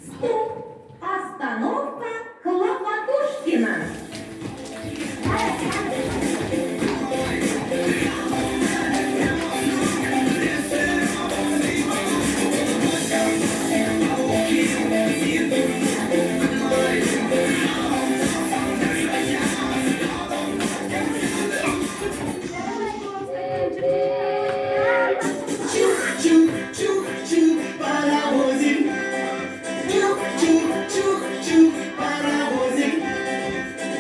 Стоп! Остановка Хлопотушкина. Чух-чух-чух-чух, паровозик. Чух-чух-чух-чух, паровозик.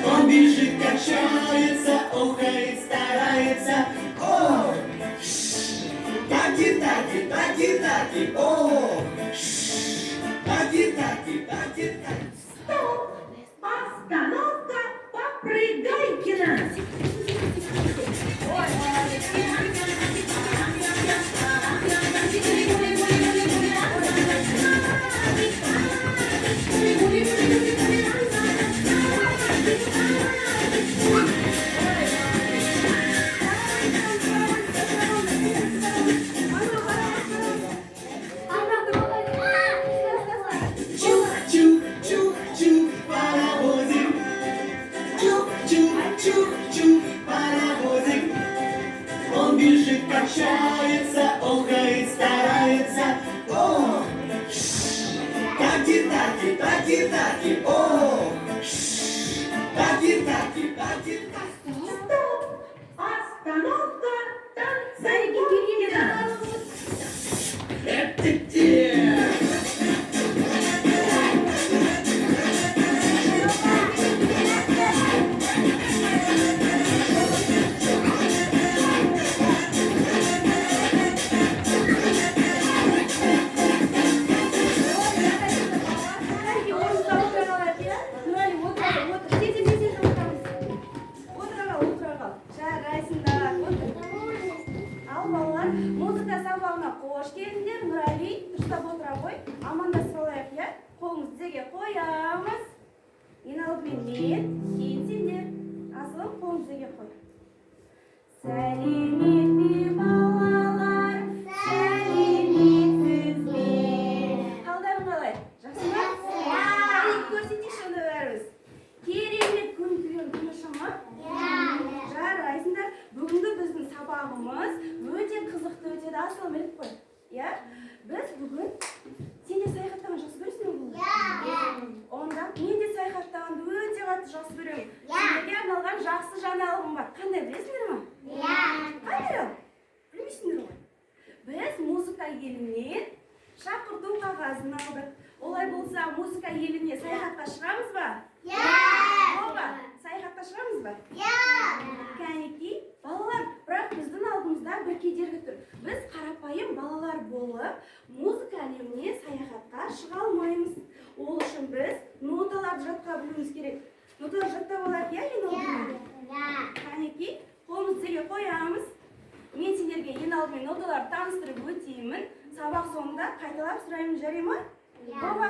Он бежит, качается, охает, старается. О! Таки-таки, таки-таки, о! Таки-таки, таки-таки. Стоп! Остановка Попрыгайкина. Чух-чух-чух-чух, паровозик. Чух-чух-чух-чух, паровозик. Он бежит, качается, охает, старается. О! Таки-таки, таки-таки, о! Таки-таки, таки-таки. Стоп! Остановка Танцайкина. Это где? Ал балалар, музыка сабағына қош келдіңдер. Нұрали, дұрыстап отыра ғой. Амандасып алайық, иә? Қолымызды тізеге қоямыз. Ең алдымен мен, кейін сендер. Асылым, қолымызды тізеге қой. Сәлеметпе балалар, сәлеметсіз бе? Қалдарың қалай? Жақсы ма? Қане көрсетейікші онда бәріміз. Керемет күн түген тынышы ма? Жарайсыңдар. Бүгінгі біздің сабағымыз өте қызықты өтеді. Асылым біліп қой. Иә? Біз бүгін сен де саяхаттағанды жақсы көресің бе? Онда мен де саяхаттағанды өте қатты жақсы көремін. Сендерге арналған жақсы жаңалығым бар. Қандай білесіңдер ме? Қандай ол? Білмейсіңдер ғой. Біз музыка елінен шақырту қағазын алдық. Олай болса, музыка еліне саяхатқа шығамыз ба? Оба, саяхатқа шығамыз ба? Кәнекей, балалар, бірақ біздің алдымызда бір кедергі тұр. Біз қарапайым балалар болып, музыка әлеміне саяхатқа шыға алмаймыз. Ол үшін біз ноталарды жатқа білуіміз керек. Ноталарды жаттап алайық, иә, ең алдымен? Кәнекей, қолымызды тізеге қоямыз. Мен сендерге ең алдымен ноталарды таныстырып өтеймін. Сабақ соңында қайталап сұраймын, жарай ма? Оба.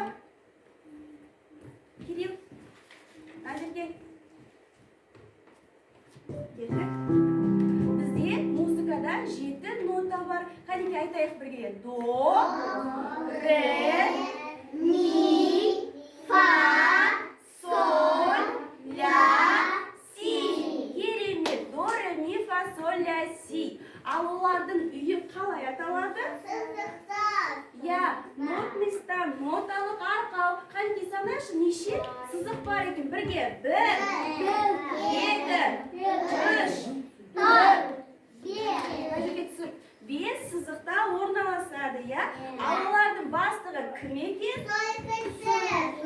Кирилл. Назерке. Бізде музыкада 7 нота бар. Қанеке айтайық бірге. До, ре, ми, фа, соль, ля, си. Керемет. До, ре, ми, фа, соль, ля, си. Ал олардың үйі қалай аталады? Я, нотный стан, ноталық арқау. Қанеке санайшы, неше сызық бар екен? Бірге. 1, 2, 3, 4, 5 сызықта орналасады, я? Ал олардың бастығы кім екен?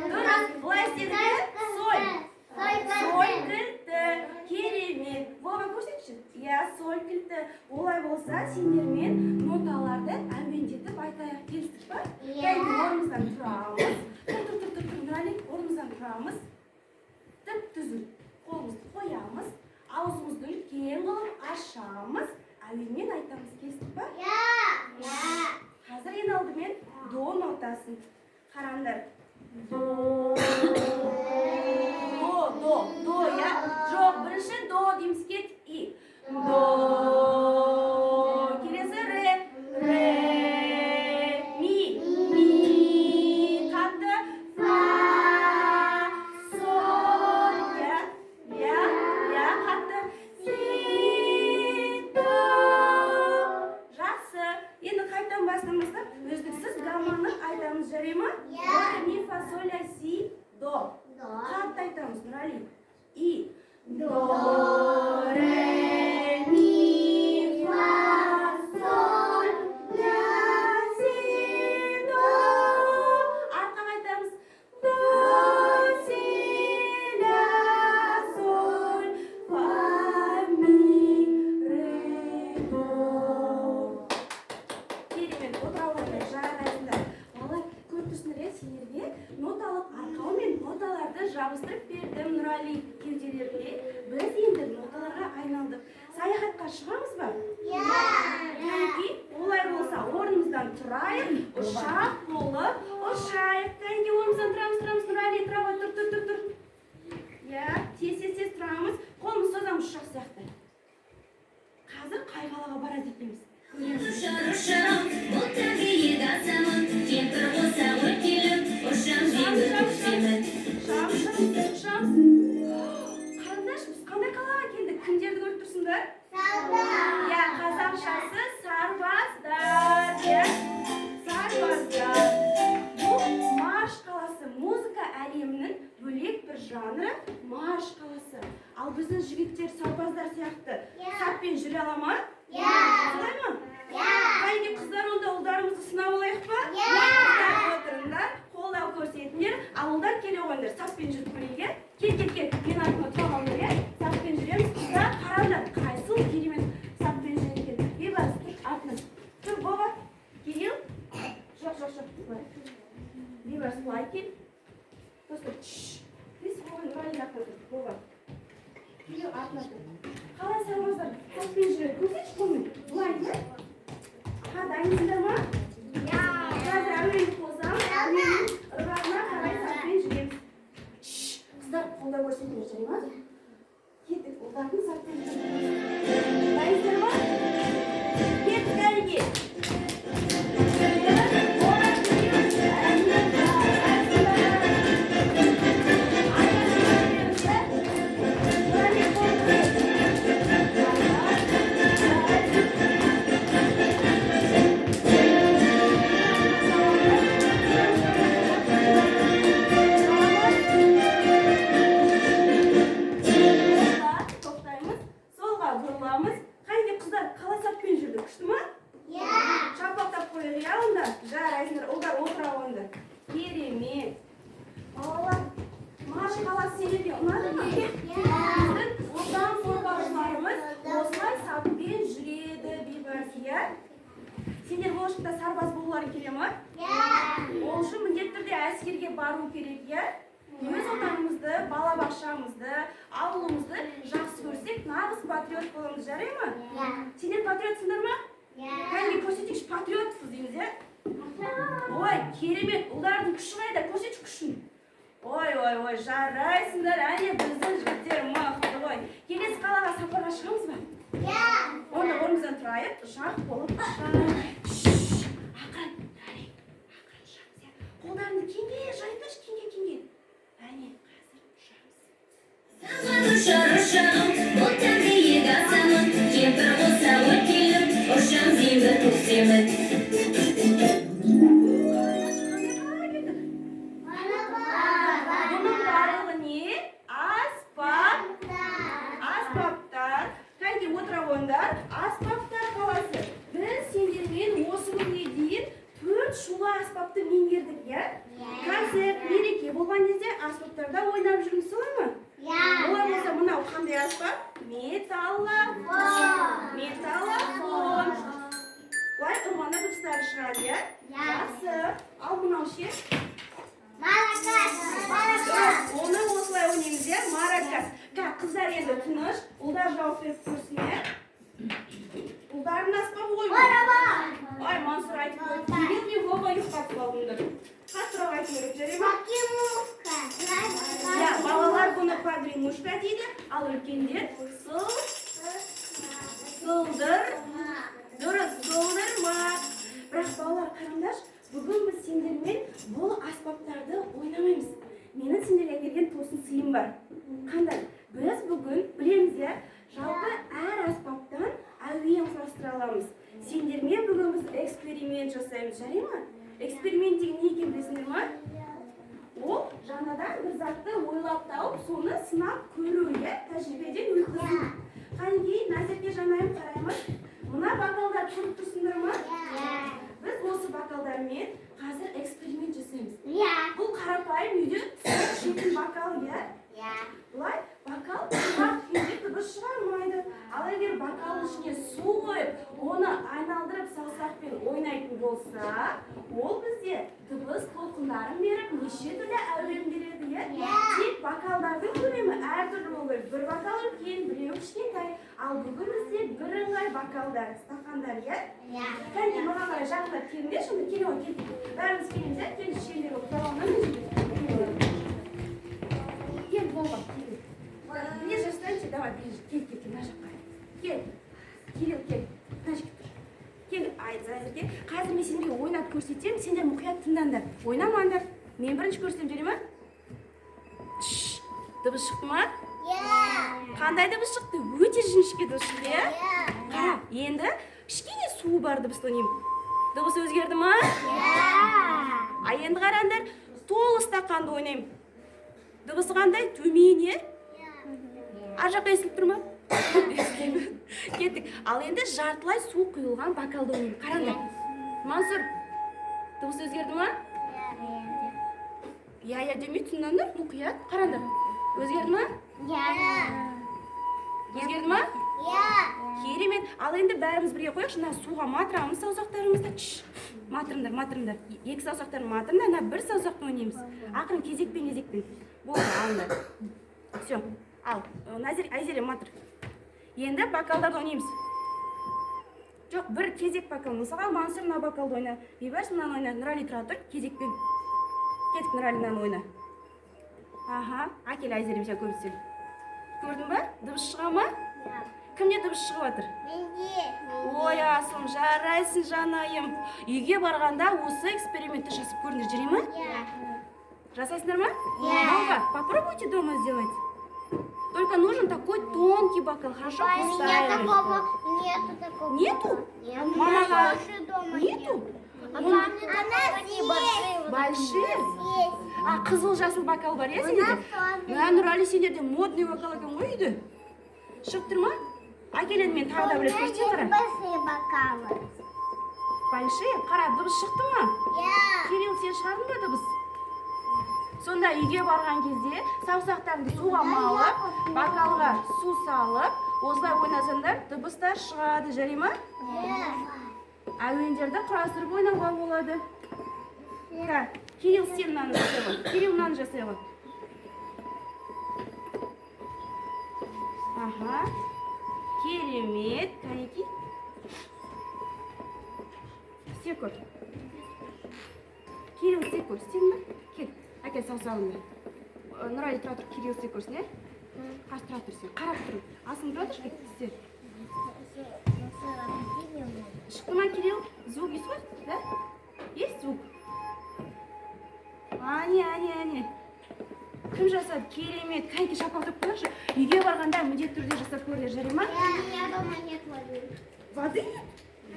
Дұрыс, былай істедік, соль. Соль кілті. Керемет. Вова, көрсетші? Я, соль кілті. Олай болса, сендермен ноталарды әуендетіп айтайық. Келістік па? Кәнеке, орнымыздан тұрамыз. Тұр, Нұрали, орнымыздан тұрамыз. Түп-түзу. Қолымызды қоямыз. Аузымызды үлкен қылып ашамыз. Әуенмен айтамыз. Келістік па? Қазір ең алдымен до нотасын. Қараңдар. До, я. Жоқ, бірінші до дейміз кет и. До, келесі ре, ми, нұрали кеуделерінде біз енді ноталарға айналдық. Саяхатқа шығамыз ба? Кәнекей, олай болса орнымыздан тұрайық, ұшақ болып, ұшайық. Кәнекей, орнымыздан тұрамыз, нұрали, тұра ғой, тұр. Тез тұрамыз, қолымыз созамыз ұшақ сияқты. Қазір қай қалаға барады екенбіз? Қарындаш, біз қандай қалаға келдік? Кімдерді көріп тұрсыңдар? Қазақшасы сарбаздар. Сарбаздар. Бұл марш қаласы. Музыка әлемінің бөлек бір жанры марш қаласы. Ал біздің жігіттер сарбаздар сияқты саппен жүре ала ма? Солай ма? Қайда қыздар, онда ұлдарымызды сынап алайық па? Қыздар отырыңдар, қолдау көрсетіңдер, ал ұлдар келе қойыңдар, саппен жүріп көрейік. Кел, мен артыма тұрып алыңдар, саппен жүреміз. Қыздар, қараңдар, қайсыл керемет саппен жүреді екен. Бейбарыс, тұр, артына. Тұр, Боба, Кирилл. Жоқ. Бейбарыс, былай кел. Достар, біз Нұрали артына тұр, Боба. Кирилл артына тұр. Қалай сарбаздар саппен жүреді? Көрсетші қолмен. Былай ма? Дайынсыңдар ма? Қазір әуелі қозам, ырғағына қарай саппен жүреміз. Қыздар, қолдау көрсетіңдер, жарай ма? Кеттік, ұлдардың саппен жүреміз. Дайынсыңдар ма? Кеттік әліге. Сендер болашақта сарбаз болуларың келе ма? Ол үшін міндетті түрде әскерге бару керек, Өз отанымызды, балабақшамызды, ауылымызды жақсы көрсек, нағыз патриот боламыз, жарай ма? Сендер патриотсыңдар ма? Кәнеге көрсетейікші, патриотпыз дейміз, Ой, керемет, ұлдардың күші қайда, көрсетші күшін. Ой, жарайсыңдар, әне біздің жігіттер мықты ғой. Келесі қалаға сапарға шығамыз ба? Онда орнымыздан тұрайық, ұшақ болып ұшайық. Ақырын, Нұрали, ақырын ұшамыз, Қолдарыңды кеңге жайыңдаршы, кеңге. Әне, қазір аспаптар қаласы. Біз сендермен осы күнге дейін 4 шулы аспапты меңгердік, Концерт, мереке болған кезде аспаптарда ойнап жүрміз, солай ма? Олай болса, мынау қандай аспап? Металлофон. Бұлай ұрғанда дыбыстары шығады, Жақсы. Ал мынау ше? Маракас. Оны осылай ойнаймыз, маракас. Қыздар енді тыныш, ұлдар жауап беріп көрсін, Ұлдардың аспабы ғой. Ой, Мансұр айтып қойып, Кирилл мен Боба ұйықтатып алдыңдар. Қаттырақ айту керек, жарай ма? Балалар бұны квадримушка дейді, ал үлкендер сылдырмақ. Бірақ балалар, қараңдар, бүгін біз сендермен бұл аспаптарды ойнамаймыз. Менің сендерге берген тосын сыйым бар. Қандай? Біз бүгін білеміз, жалпы әр аспаптан әуен құрастыра аламыз. Сендермен бүгін біз эксперимент жасаймыз, жарай ма? Эксперимент деген не екенін білесіңдер ма? Ол жаңадан бір затты ойлап тауып, соны сынап көру, тәжірибеден өткізу. Қанекей, Назерке жанайым қараймыз. Мына бокалдар көріп тұрсыңдар ма? Біз осы бокалдармен қазір эксперимент жасаймыз. Бұл қарапайым үйде ішетін бокал, Бұлай бокал құлақ күйде дыбыс шығармайды. Ал егер бокалдың ішіне су қойып, оны айналдырып саусақпен ойнайтын болса, ол бізде дыбыс толқындарын беріп, неше түрлі әуен береді, иә? Тек бокалдардың көлемі әртүрлі болу керек. Бір бокал үлкен, біреу кішкентай. Ал бүгін бізде бірыңғай бокалдар, стақандар, иә? Кәне, маған қарай жақындап келіңдер, şimdi келе ғой, кел. Бәріміз келеміз, иә? Кел, шешендер болып кел, болма, кел. Ближе встаньте, давай, ближе. Кел, мына жаққа. Кел. Кирилл, кел. Мына жерге тұр. Кел, әзірге. Қазір мен сендерге ойнап көрсетемін, сендер мұқият тыңдаңдар. Ойнамаңдар. Мен бірінші көрсетем, жарай ма? Дыбыс шықты ма? Қандай дыбыс шықты? Өте жіңішке дыбыс шықты, иә? Қара, енді кішкене су бар дыбысты ойнаймын. Дыбыс өзгерді ма? А енді қараңдар, толы стақанды ойнаймын. Дыбысы қандай? Төмен, е? Ар жаққа естіліп тұр ма? Кеттік. Ал енді жартылай су құйылған бокалды ойнаймын. Қараңдар. Мансұр, дыбыс өзгерді ма? Я демей тыңдаңдар, мұқият. Қараңдар. Өзгерді ма? Өзгерді ма? Керемет. Ал енді бәріміз бірге қояйықшы. Мына суға матырамыз саусақтарымызды. Матырыңдар. Екі саусақтарын матырыңдар. Мына бір саусақпен ойнаймыз. Ақырын кезекпен. Болды, алыңдар. Все. Ал, Айзере матыр. Енді бокалдарды ойнаймыз. Жоқ, бір кезек бокал. Мысалға, Мансұр мына бокалды ойна. Бейбарс мынаны ойна. Нұрали тұра тұр, кезекпен. Кетік Нұрали мынаны ойна. Аха, әкел Айзерем сен көрсетсең. Көрдің ба? Дыбыс шыға ма? Кімде дыбыс шығып жатыр? Менде. Ой, асылым, жарайсың жанайым. Үйге барғанда осы экспериментті жасап көріңдер, жарай ма? Жасайсыңдар ма? Попробуйте дома сделать. Только нужен такой тонкий бокал, хорошо поставили. Нету такого. Нету? Мама, Нету? Она Большие? есть. А, қызыл-жасыл бокал бар, иә сендерде? Нұрали, сендерде модный бокал екен ғой үйде. Шығып тұр ма? Әкел енді мен тағы да білет көрсетейін, қара. Большие бокалы. Большие? Қара, дыбыс шықты ма? Кирилл, сен шығардың ба дыбыс? Сонда үйге барған кезде саусақтарыңды суға малып, бокалға су салып, осылай ойнасаңдар, дыбыстар шығады, жарай ма? Әуендерді құрастырып ойнауға болады. Кирилл, сен мынаны жасай ғой. Кирилл, мынаны жасай ғой. Аха. Керемет. Кәнеки. Істе көр. Кирилл, істе көр. Істедің ба? Кел. Әкел саусағыңды. Нұрали тұра тұр, Кирилл істе көрсін, е? Қаш тұра тұр сен. Қарап тұр. Асың тұра тұр, істе. Шықты ма, Кирилл? Звук есть хоть? Да? Есть звук? Әне. Кім жасады? Керемет. Кәнеки шапқа тұрып қойықшы. Үйге барғанда міндетті түрде жасап көріңдер, жарай ма? У меня дома нет воды. Воды?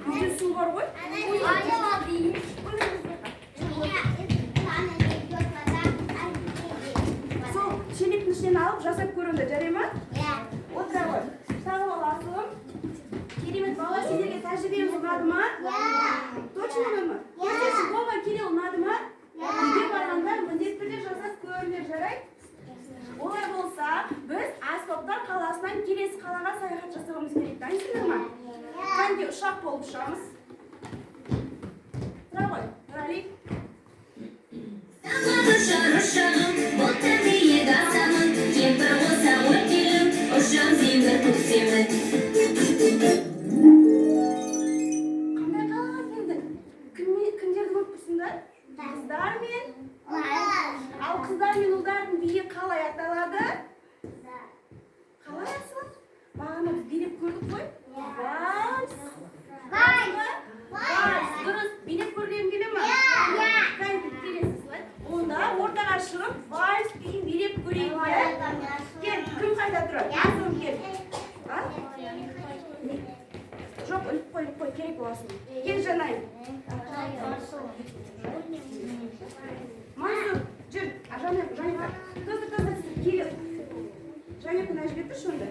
Үйде су бар ғой? Воды. Сол шелектің ішінен алып жасап көріңдер, жарай ма? Отыра ғой. Сағып аласың. Керемет, бала сендерге тәжірибеміз ұнады ма? Точно ұнады ма? Вова, Кирилл ұнады ма? Үйге барғанда міндетті түрде жасап көріңдер, жарай? Олай болса, біз аспаптар қаласынан келесі қалаға саяхат жасауымыз керек, дайынсыңдар ма? Қанде ұшақ болып ұшамыз? Тұра ғой, Нұрали. Қандай қалаға келді? Кімдерді көріп тұрсыңдар? Қыздар мен? Ал қыздар мен ұлдардың биі қалай аталады? Қалай асылы? Бағана біз билеп көрдік қой? Вальс. Вальс. Дұрыс. Билеп көргенім келе ма? Қайда келесіз, лай? Онда ортаға шығып, вальс күйін билеп көрейік, е? Кел, кім қайда тұрады? Асылым кел. Жоқ, іліп қой, керек боласың. Кел жанайым. Мансұр, жүр. Жанайқа. Қызды, кел. Жанайқа мына жерге тұршы онда.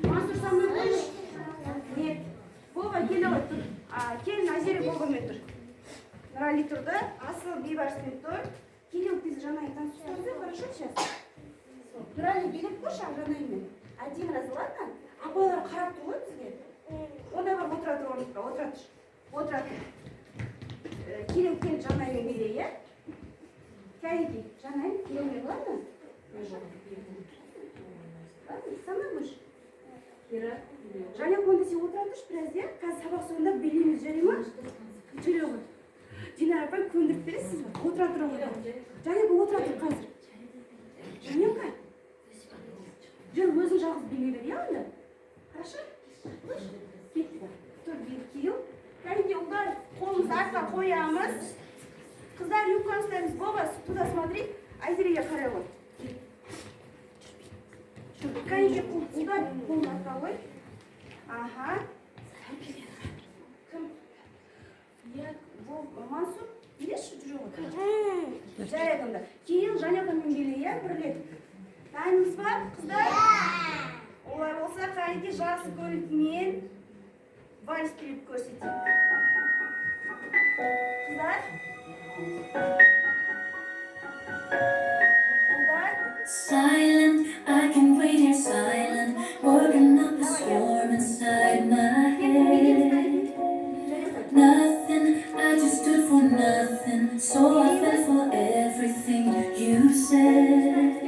Мансұр, со мной будешь? Нет. Вова, кел ғой, тұр. Кел, Назира Вовамен тұр. Нұрали тұрды, Асыл Бейбарспен тұр. Кирилл, ты Жанайқадан сұстарды, хорошо сейчас? Нұрали, билеп көрші Жанаймен. Один раз, ладно? Апалар қарап тұр ғой бізге. самый будешь? Кира. Жанек, онда сен отыра тұршы біраз, иә? Қазір сабақ соңында билейміз, жарай ма? Жүре ғой. Динара апай көндіріп бересіз бе? Отыра тұра ғой. Жанек, отыра тұр қазір. Жанек, жүр, өзің жалғыз билей бер, иә онда? Хорошо? Кетті бар. Тұр, Кирилл. Кәнеке, ұлдар, қолымызды артқа қоямыз. Қыздар, юбканы ұстаймыз. Боба, туда смотри. Айзереге қарай ғой. Кәнеке, ұлдар, қолын артқа қой. Ага. Кім? Мансур, келеші жүре ғой. Жарайды онда. Кирилл, Жанекамен билей, иә, бірлеп. Дайынбыз ба, қыздар? Олай болса, Кәнеке жақсы көлікмен вальс билеп көрсетейік. Қыздар? Silent, I can wait here silent, working up a storm inside my head. Nothing, I just stood for nothing, so I fell for everything you said.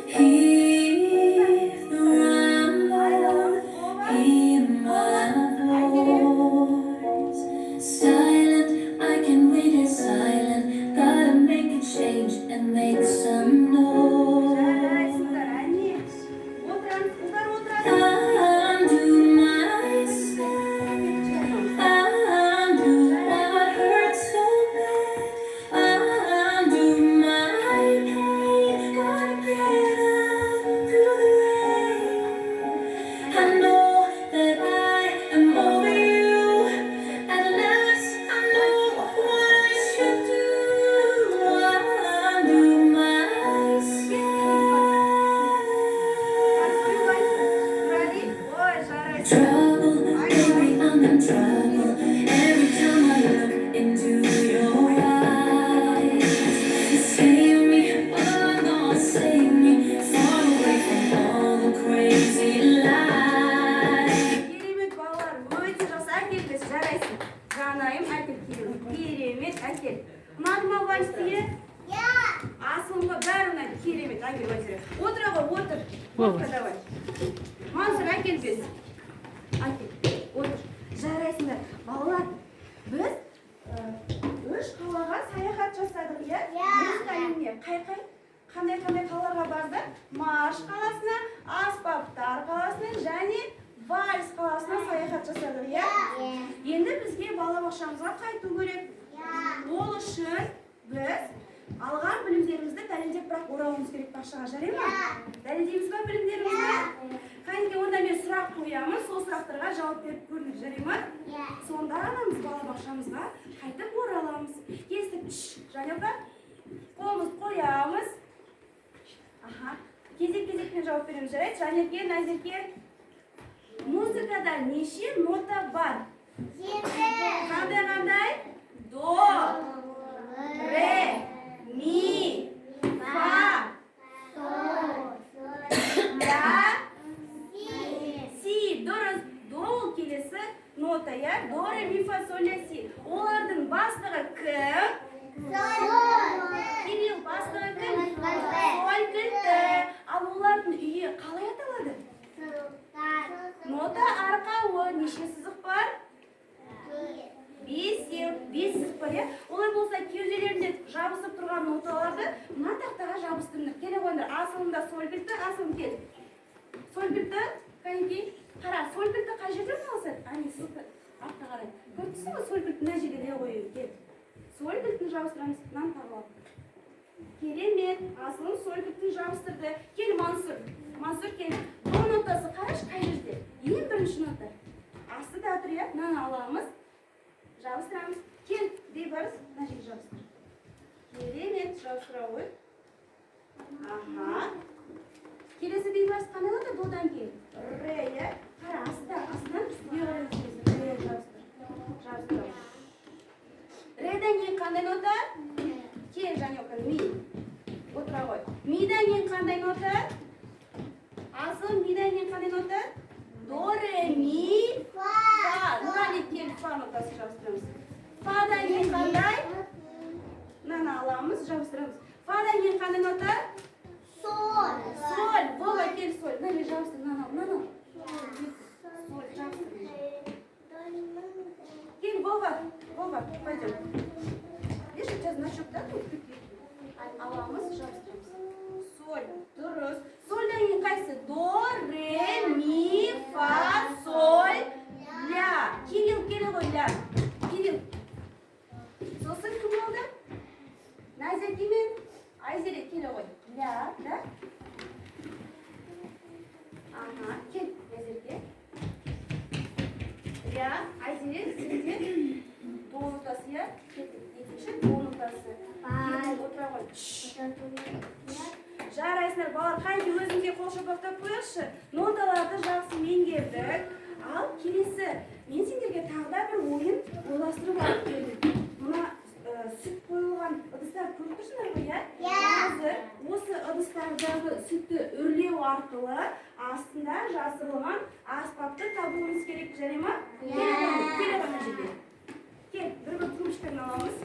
Hear the rumble, hear my voice. Silent, I can wait here silent, gotta make a change and make some noise. Undo myself, undo what hurt so bad, undo my pain, gotta get out through the rain. I know that I am over you, at last I know what I should do, undo myself. Trouble, baby, I'm in trouble. Every time I look into your eyes, save me, oh no, save me, far away from all the crazy lies. Керемет балалар, өте жақсы әкелдіңіз, жарайсың. Жанайым әкел Кирилл. Керемет әкел. Ұнады ма вальсті? Асылымға бәрі ұнайды. Керемет әкел вальсті. Отыра ғой, отыр. Отыр, давай. Мансур әкел біз. Әкел, отыр. Жарайсыңдар. Балалар, біз үш қалаға саяхат жасадық, иә? Өз тайыммен. Қандай қалаларға бардық? Марш қаласына, Аспаптар қаласына және Вальс қаласына саяхат жасадық, иә? Енді бізге балабақшамызға қайту керек. Ол үшін біз алған білімдерімізді дәлелдеп бірақ оралуымыз керек бақшаға, жарай ма? Дәлелдейміз ба білімдерімізді? Кәнеке, онда мен сұрақ қоямын, сол сұрақтарға жауап беріп көрдік, жарай ма? Сонда ғана біз балабақшамызға қайтып ораламыз. Келістік, Жанека, қолымызды қоямыз. Аха, кезек-кезекпен жауап береміз, жарайды? Жанеке, Назерке, музыкада неше нота бар? Қандай? До, ре, ми, фа, ля, си. Дұрыс. До ол келесі нота, я? До, ре, ми, фа, сол, ля, си. Олардың бастығы кім? Кирилл, бастығы кім? Сол, кілті. Ал олардың үйі қалай аталады? Нота арқауы. Неше сызық бар? Бес сызық бар, иә? Олай болса, кеуделерінде жабысып тұрған ноталарды мына тақтаға жабыстырыңдар. Келе қойыңдар. Асылында сол кілті, асылым кел. Сол кілті, Кәнеке, қара, сол кілті қай жерде қалсады? Әне, сызықты артқа қарай. Көрдіңіз ба, сол кілті мына жерге де қойып, кел. Сол кілтін жабыстырамыз, мынаны тағып. Керемет, асылым сол кілтін жабыстырды. Кел, Мансур кел. Бұл нотасы қараш қай жерде? Ең бірінші нота. Асты да тұр, иә? Мынаны аламыз. Жабыстырамыз. Кел, Бейбарыс, мына жерге жабыстыр. Керемет, жабыстыра ғой. Аха. Келесі Бейбарыс қандай нота? Додан кел. Ре, иә? Қара, астынан үстіне қарай өтесіз. Ре, жабыстыр. Реден кейін қандай нота? Кел, Жанека, ми. Отыра ғой. Миден кейін қандай нота? Асыл, миден кейін қандай нота? До, ре, ми, фа. Нұрали, кел, фа нотасы жабыстырамыз. Фадан кейін қандай? Мынаны аламыз, жабыстырамыз. Фадан кейін қандай нота? Соль. Бола, кел, соль. Нәлі пойдем. Видишь, у тебя значок, да, тут? Аламыз, жабыстырамыз. Соль, дұрыс. Сольдан кейін қайсы? До, ре, ми, фа, соль, ля. Кирилл келе ғой, ля. Кирилл. Сосын кім болды? Назерке мен Айзере келе ғой. Ля, да? Ага, кел, Назерке. Ля, Айзере, сізде до нотасы, я? Екінші до нотасы. Кирилл отыра ғой. Жарайсыңдар, балалар, қайда өзіңге қол шапақтап қойшы. Ноталарды жақсы меңгердік. Ал келесі, мен сендерге тағы да бір ойын ойластырып алып келдім. Мына сүт қойылған ыдыстар көріп тұрсыңдар ғой, иә? Қазір осы ыдыстардағы сүтті үрлеу арқылы астында жасырылған аспапты табуымыз керек, жарай ма? Кел ана жерге. Кел, бір трубочканы аламыз.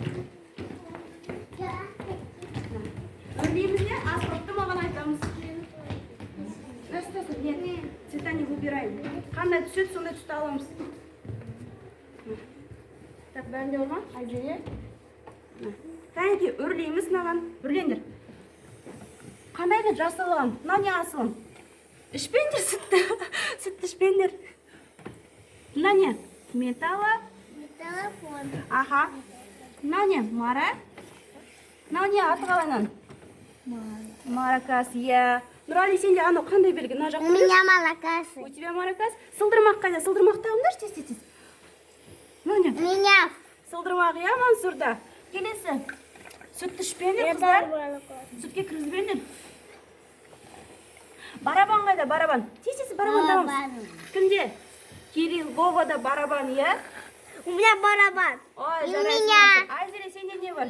Үрлейміз де, аспапты маған айтамыз. Нет, цвета не выбираем. Қандай түсет, сондай түсті аламыз. Так, бәрінде болма, Айзере. Кәнеке, үрлейміз мынаған. Үрлендір. Қандай да жасалған? Мына не асылын? Ішпеңдер сүтті. Сүтті ішпеңдер. Мына не? Металы. Телефон. Аха. Мына не? Мара. Мына не? Аты қалайынан? Маракас, иә. Нұрали, сенде анау қандай белгі? Мына жақта. У меня молокасы. У тебя маракас? Сылдырмақ қайда? Сылдырмақ тағымдар, тез. Мына не? У меня. Сылдырмақ, иә, Мансұрда. Келесі. Сүтті ішпеңдер, қыздар. Сүтке кіргізбеңдер. Барабан қайда? Барабан. Тез, барабан табамыз. Кімде? Кирилл, Вовада барабан, иә? У меня барабан. Ой, И у жарайсың. меня. Айзере, сенде не бар?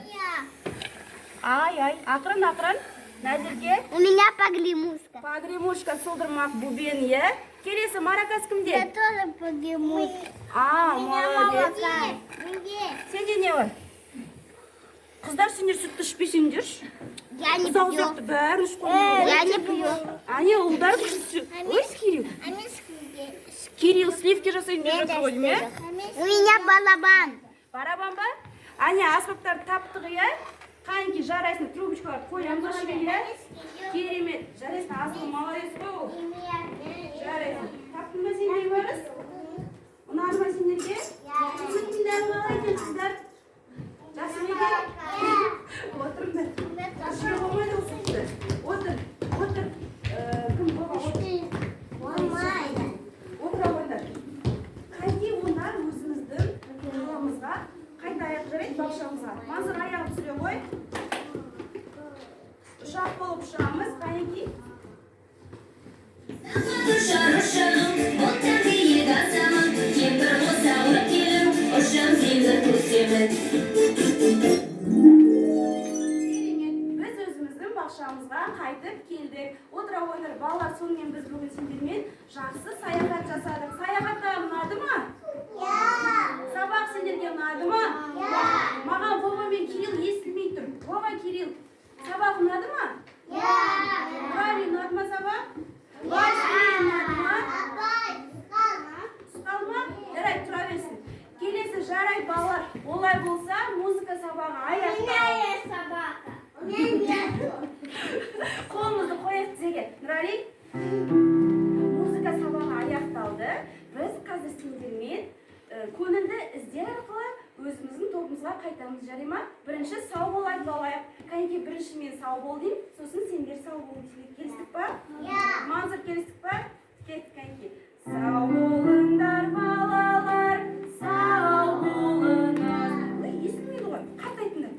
Ай, ақырын. Назерке. У меня погремушка. Погремушка, сылдырмақ, бубен, иә? Келесі, маракас Я кімде? тоже погремушка. Молодец. Молодец. Сенде не бар? Қыздар, сендер сүтті ішпесеңдерші. Я не Қызал пью. сияқты бәрін ішқойды. Я не пью. Ане, ұлдар күшісі. Ой, Кирилл. Кирилл, сливки жасайын деп жатыр ғой, ме? У меня барабан. Барабан ба? Ане, аспаптарды таптық, иә? Қанеке, жарайсың, трубочкалар қоямыз ашып, иә? Керемет. Жарайсың, асыл молодец қой ол. Жарайсың. Таптың ба сендер барыз? Ұнады ма сендерге? Өтіндерін қалай екен, қыздар? Жақсы ма екен? Отырыңдар. Ішке болмайды ол сүтті. Отыр. Кім баба отыр? Отыра қойыңдар. Қайда олар өзіміздің қаламызға қайда аяқ жарайды бақшамызға? Мансұр аяғы түсіре ғой. Ұшақ болып ұшамыз. Қайеки? Біз өзіміздің бақшамызға қайтып келдік. Отыра қойыңдар, балалар, сонымен біз бүгін сендермен жақсы саяхат жасадық. Саяхаттар ұнады ма? Сабақ сендерге ұнады ма? Маған Вова мен Кирилл естілмей тұр. Вова, Кирилл, сабақ ұнады ма? Нұрали, ұнады ма сабақ? Василий, ұнады ма? Ұсталды ма? Жарай, тұра берсін. Келесі, жарай балалар. Олай болса, музыка сабағы аяқталды. Қолымызды қояйық тізеге. Нұрали, музыка сабағы аяқталды. Біз қазір сендермен көңілді іздер арқылы өзіміздің тобымызға қайтамыз, жарай ма? Бірінші сау бол айтып алайық. Кәнеке, бірінші мен сау бол деймін, сосын сендер сау бол дейсіңдер. Келістік па? Мансұр, келістік па? Кеттік, Кәнеке. Сау болыңдар, балалар, сау болыңыз. Ой, естілмейді ғой, қатты айтыңдар.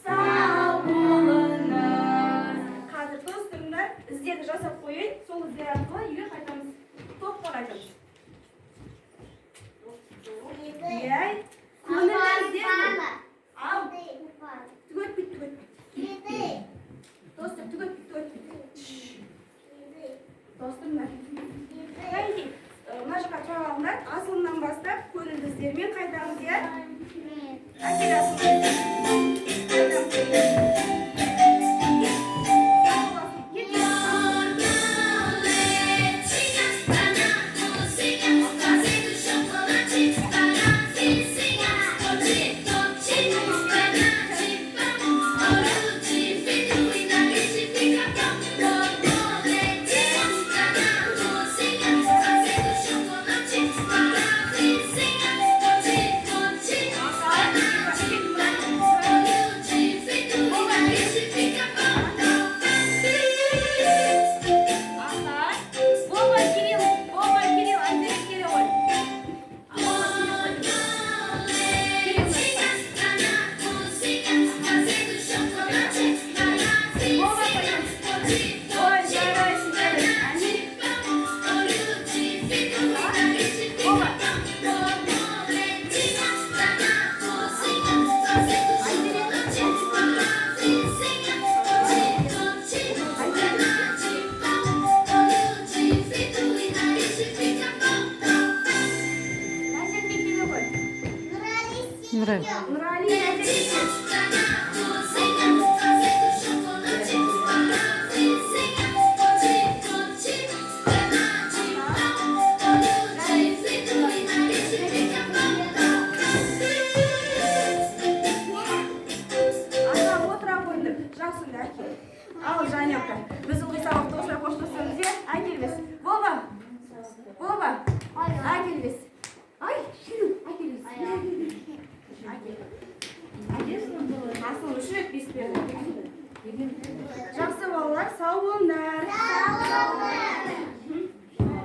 Сау болыңыз. Қазір дос тұрыңдар, іздерді жасап қойын, сол іздер арқылы үйге қайтамыз. Топқа қайтамыз. Яй, көңілді іздер. Ал, түгетпейді. Достыр, түгетпейді. Достырыңдар. Кәнеке, мына жаққа тұра алыңдар. Асылынан бастап көңілді іздермен қайтамыз, иә? Әкел асылынан. Қайтамыз. Нурали, Надя,